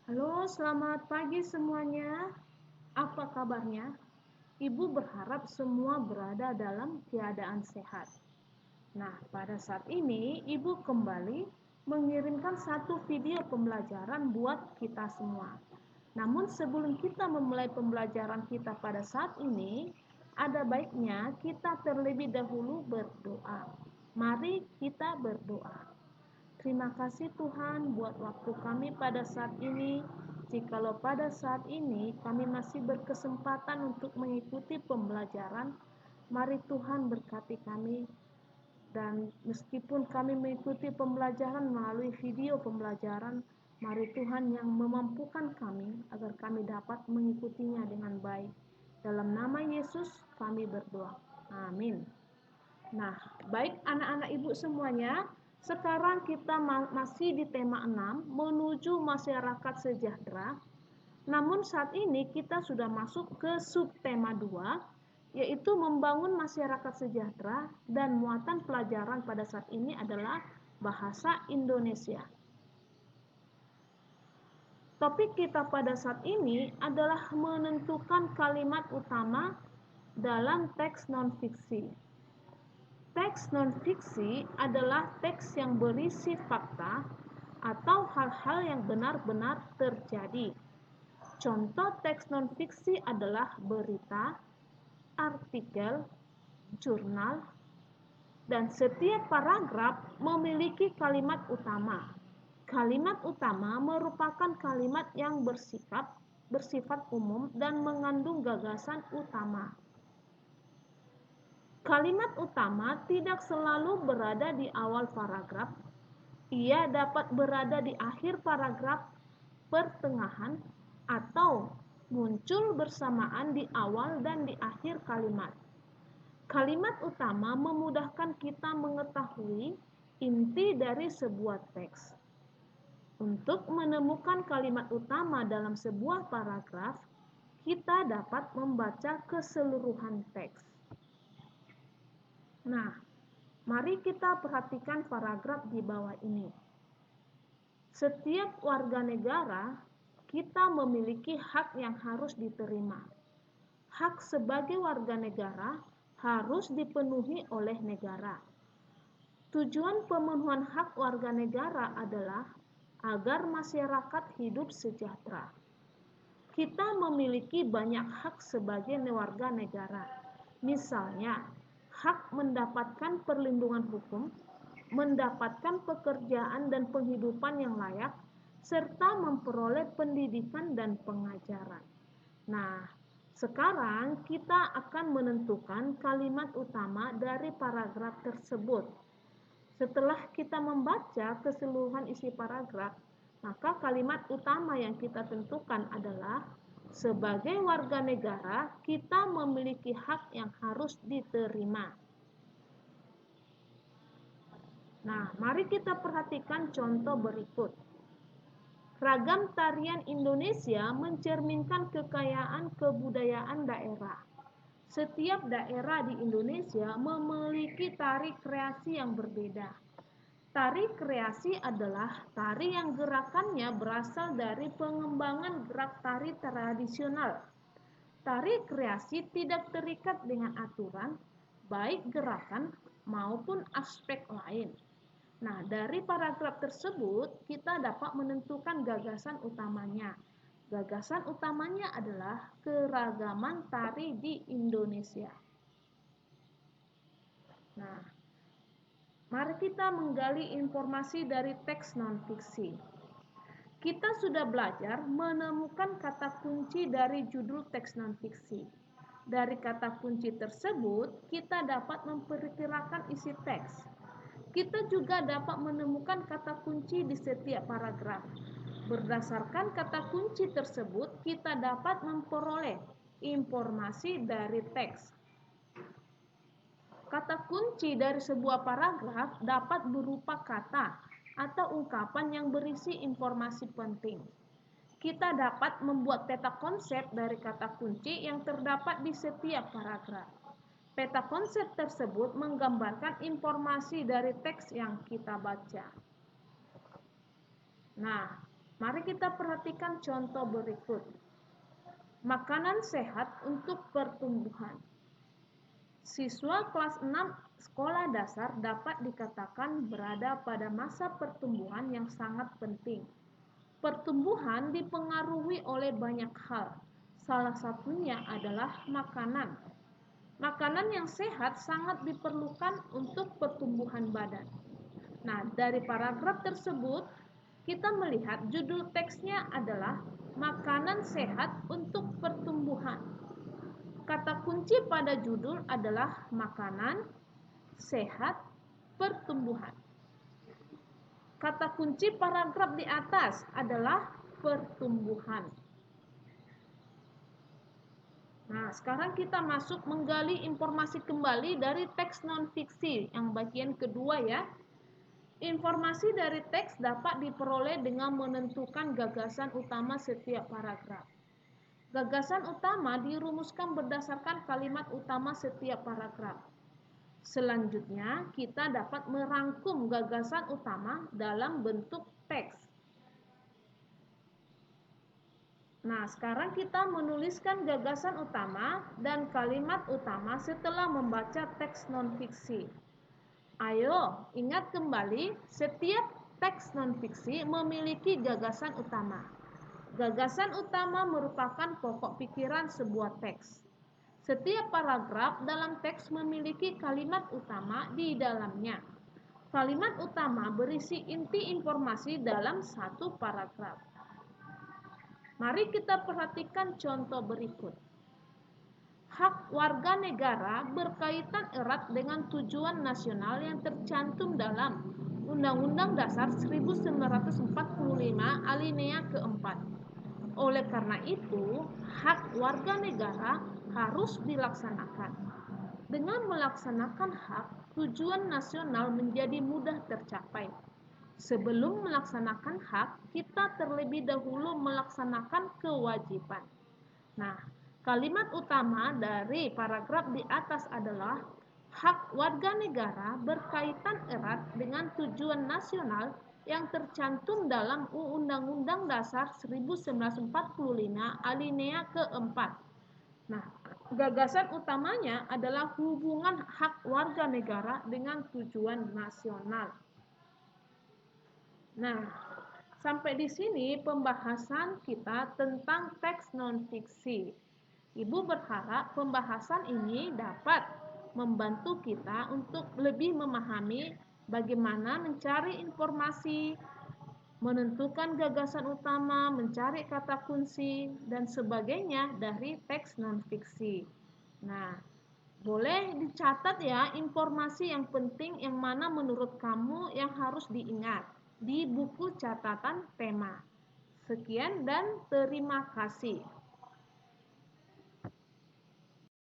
Halo, selamat pagi semuanya. Apa kabarnya? Ibu berharap semua berada dalam keadaan sehat. Nah, pada saat ini Ibu kembali mengirimkan satu video pembelajaran buat kita semua. Namun sebelum kita memulai pembelajaran kita pada saat ini, ada baiknya kita terlebih dahulu berdoa. Mari kita berdoa. Terima kasih Tuhan buat waktu kami pada saat ini. Jikalau pada saat ini kami masih berkesempatan untuk mengikuti pembelajaran, mari Tuhan berkati kami. Dan meskipun kami mengikuti pembelajaran melalui video pembelajaran, mari Tuhan yang memampukan kami agar kami dapat mengikutinya dengan baik. Dalam nama Yesus kami berdoa. Amin. Nah, baik anak-anak ibu semuanya, sekarang kita masih di tema 6, menuju masyarakat sejahtera. Namun saat ini kita sudah masuk ke subtema 2, yaitu membangun masyarakat sejahtera, dan muatan pelajaran pada saat ini adalah bahasa Indonesia. Topik kita pada saat ini adalah menentukan kalimat utama dalam teks non-fiksi. Teks non-fiksi adalah teks yang berisi fakta atau hal-hal yang benar-benar terjadi. Contoh teks non-fiksi adalah berita, artikel, jurnal, dan setiap paragraf memiliki kalimat utama. Kalimat utama merupakan kalimat yang bersifat umum dan mengandung gagasan utama. Kalimat utama tidak selalu berada di awal paragraf. Ia dapat berada di akhir paragraf, pertengahan, atau muncul bersamaan di awal dan di akhir kalimat. Kalimat utama memudahkan kita mengetahui inti dari sebuah teks. Untuk menemukan kalimat utama dalam sebuah paragraf, kita dapat membaca keseluruhan teks. Nah, mari kita perhatikan paragraf di bawah ini. Setiap warga negara, kita memiliki hak yang harus diterima. Hak sebagai warga negara harus dipenuhi oleh negara. Tujuan pemenuhan hak warga negara adalah agar masyarakat hidup sejahtera. Kita memiliki banyak hak sebagai warga negara. Misalnya, hak mendapatkan perlindungan hukum, mendapatkan pekerjaan dan penghidupan yang layak, serta memperoleh pendidikan dan pengajaran. Nah, sekarang kita akan menentukan kalimat utama dari paragraf tersebut. Setelah kita membaca keseluruhan isi paragraf, maka kalimat utama yang kita tentukan adalah sebagai warga negara, kita memiliki hak yang harus diterima. Nah, mari kita perhatikan contoh berikut. Ragam tarian Indonesia mencerminkan kekayaan kebudayaan daerah. Setiap daerah di Indonesia memiliki tari kreasi yang berbeda. Tari kreasi adalah tari yang gerakannya berasal dari pengembangan gerak tari tradisional. Tari kreasi tidak terikat dengan aturan, baik gerakan maupun aspek lain. Nah, dari paragraf tersebut kita dapat menentukan gagasan utamanya. Gagasan utamanya adalah keragaman tari di Indonesia. Nah, mari kita menggali informasi dari teks non-fiksi. Kita sudah belajar menemukan kata kunci dari judul teks non-fiksi. Dari kata kunci tersebut, kita dapat memperkirakan isi teks. Kita juga dapat menemukan kata kunci di setiap paragraf. Berdasarkan kata kunci tersebut, kita dapat memperoleh informasi dari teks. Kata kunci dari sebuah paragraf dapat berupa kata atau ungkapan yang berisi informasi penting. Kita dapat membuat peta konsep dari kata kunci yang terdapat di setiap paragraf. Peta konsep tersebut menggambarkan informasi dari teks yang kita baca. Nah, Mari kita perhatikan contoh berikut. Makanan sehat untuk pertumbuhan. Siswa kelas 6 sekolah dasar dapat dikatakan berada pada masa pertumbuhan yang sangat penting. Pertumbuhan dipengaruhi oleh banyak hal. Salah satunya adalah makanan. Makanan yang sehat sangat diperlukan untuk pertumbuhan badan. Nah, dari paragraf tersebut, kita melihat judul teksnya adalah makanan sehat untuk pertumbuhan. Kata kunci pada judul adalah makanan sehat pertumbuhan. Kata kunci paragraf di atas adalah pertumbuhan. Nah, sekarang kita masuk menggali informasi kembali dari teks non-fiksi yang bagian kedua ya. Informasi dari teks dapat diperoleh dengan menentukan gagasan utama setiap paragraf. Gagasan utama dirumuskan berdasarkan kalimat utama setiap paragraf. Selanjutnya, kita dapat merangkum gagasan utama dalam bentuk teks. Nah, sekarang kita menuliskan gagasan utama dan kalimat utama setelah membaca teks non-fiksi. Ayo, ingat kembali, setiap teks non-fiksi memiliki gagasan utama. Gagasan utama merupakan pokok pikiran sebuah teks. Setiap paragraf dalam teks memiliki kalimat utama di dalamnya. Kalimat utama berisi inti informasi dalam satu paragraf. Mari kita perhatikan contoh berikut. Hak warga negara berkaitan erat dengan tujuan nasional yang tercantum dalam Undang-Undang Dasar 1945 alinea keempat. Oleh karena itu, hak warga negara harus dilaksanakan. Dengan melaksanakan hak, tujuan nasional menjadi mudah tercapai. Sebelum melaksanakan hak, kita terlebih dahulu melaksanakan kewajiban. Nah, kalimat utama dari paragraf di atas adalah hak warga negara berkaitan erat dengan tujuan nasional yang tercantum dalam Undang-Undang Dasar 1945 alinea keempat. Nah, gagasan utamanya adalah hubungan hak warga negara dengan tujuan nasional. Nah, sampai di sini pembahasan kita tentang teks non-fiksi. Ibu berharap pembahasan ini dapat membantu kita untuk lebih memahami bagaimana mencari informasi, menentukan gagasan utama, mencari kata kunci, dan sebagainya dari teks non-fiksi. Nah, boleh dicatat ya informasi yang penting yang mana menurut kamu yang harus diingat di buku catatan tema. Sekian dan terima kasih.